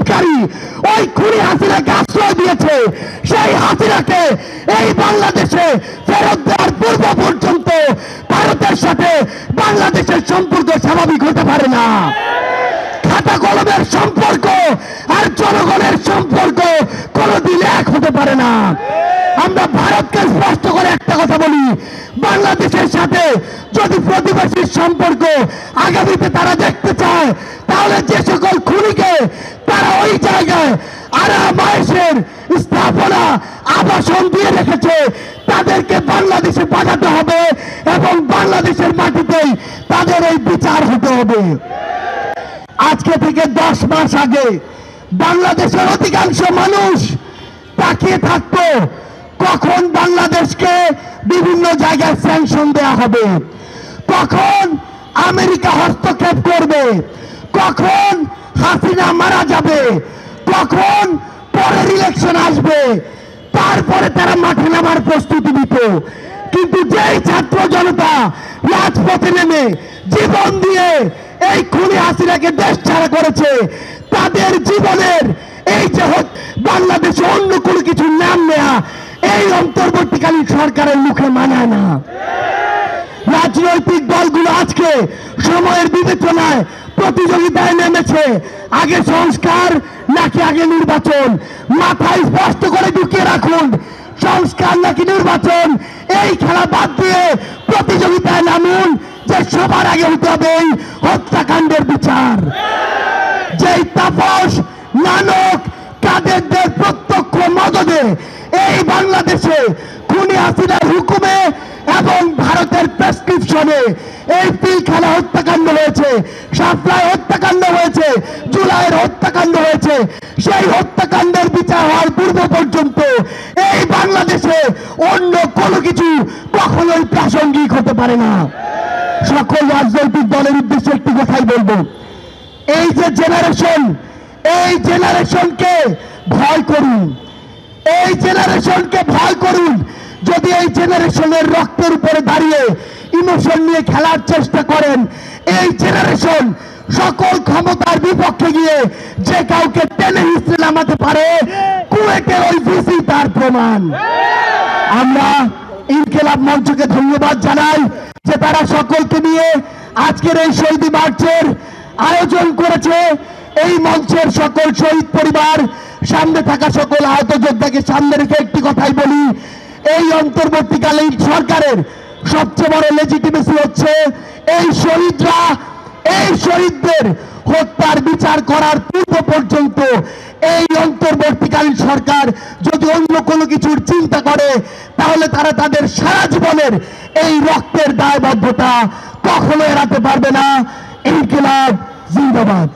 খুনকারী ওই খুনি হাসিনাকে আশ্রয় দিয়েছে, সেই হাসিনাকে এই বাংলাদেশে ফেরত দেওয়ার পূর্ব পর্যন্ত ভারতের সাথে বাংলাদেশের সম্পর্ক স্বাভাবিক হতে পারে না। খাতা কলমের সম্পর্ক আর জনগণের সম্পর্ক কোনোদিন এক হতে পারে না। আমরা ভারতকে স্পষ্ট করে একটা কথা বলি, বাংলাদেশের সাথে যদি প্রতিবেশীর সম্পর্ক আগামীতে তারা দেখতে চায়, তাহলে যে সকল খুনিকে তারা ওই জায়গায় আরামায়েশের স্থাপনা আবাসন দিয়ে রেখেছে, তাদেরকে বাংলাদেশে পাঠাতে হবে এবং বাংলাদেশের মাটিতেই তাদের এই বিচার হতে হবে। আজকে থেকে 10 মাস আগে বাংলাদেশের অধিকাংশ মানুষ তাকিয়ে থাকতো কখন বাংলাদেশকে বিভিন্ন জায়গায় স্যাংশন দেয়া হবে, কখন আমেরিকা হস্তক্ষেপ করবে, কখন হাসিনা মারা যাবে, কখন পরের ইলেকশন আসবে, তারপরে তারা মাঠে নামার প্রস্তুতি নিত। কিন্তু যেই ছাত্র জনতা রাজপথে নেমে জীবন দিয়ে এই খুনি হাসিনাকে দেশ ছাড়া করেছে, তাদের জীবনের এই যে বাংলাদেশে অন্য কোনো কিছু নাম নেয়া এই অন্তর্বর্তীকালীন সরকারের মুখে মানায় না। রাজনৈতিক দলগুলো আজকে সময়ের বিবেচনায় প্রতিযোগিতায় নেমেছে, আগে সংস্কার নাকি আগে নির্বাচন। মাথায় স্পষ্ট করে ঢুকিয়ে রাখুন, সংস্কার নাকি নির্বাচন, এই খেলা বাদ দিয়ে প্রতিযোগিতায় নামুন যে সবার আগে হতে হবে এই হত্যাকাণ্ডের বিচার। যেই তাপস নানক কাদেরদের প্রত্যক্ষ মদদে এই বাংলাদেশে খুনি হাসিনার হুকুমে এবং ভারতের প্রেসক্রিপশনে এই পিলখানা হত্যাকাণ্ড হয়েছে, সাফলায় হত্যাকাণ্ড হয়েছে, জুলাইয়ের হত্যাকাণ্ড হয়েছে, সেই হত্যাকাণ্ডের বিচার হওয়ার পূর্ব পর্যন্ত এই বাংলাদেশে অন্য কোনো কিছু কখনোই প্রাসঙ্গিক হতে পারে না। সকল রাজনৈতিক দলের উদ্দেশ্যে একটি কথাই বলবো, এই যে জেনারেশন, এই জেনারেশনকে ভয় করুন, এই জেনারেশনকে ভয় করুন। যদি এই জেনারেশনের রক্তের উপরে দাঁড়িয়ে ইমোশন নিয়ে খেলার চেষ্টা করেন, এই জেনারেশন সকল ক্ষমতার বিপক্ষে গিয়ে যে কাউকে টেনে হিসেবে নামাতে পারে, কুয়েটের ওই ভিসি তার প্রমাণ। আমরা ইনকিলাব মঞ্চকে ধন্যবাদ জানাই যে তারা সকলকে নিয়ে আজকের এই শহীদ মার্চের আয়োজন করেছে। এই মঞ্চের সকল শহীদ পরিবার, সামনে থাকা সকল আহত যোদ্ধাকে সামনে রেখে একটি কথাই বলি, এই অন্তর্বর্তীকালীন সরকারের সবচেয়ে বড় লেজিটিমেসি হচ্ছে এই শহীদরা, এই শহীদদের হত্যার বিচার করার পূর্ব পর্যন্ত এই অন্তর্বর্তীকালীন সরকার যদি অন্য কোনো কিছুর চিন্তা করে, তাহলে তারা তাদের সারা জীবনের এই রক্তের দায়বদ্ধতা কখনো এড়াতে পারবে না। ইনকিলাব জিন্দাবাদ।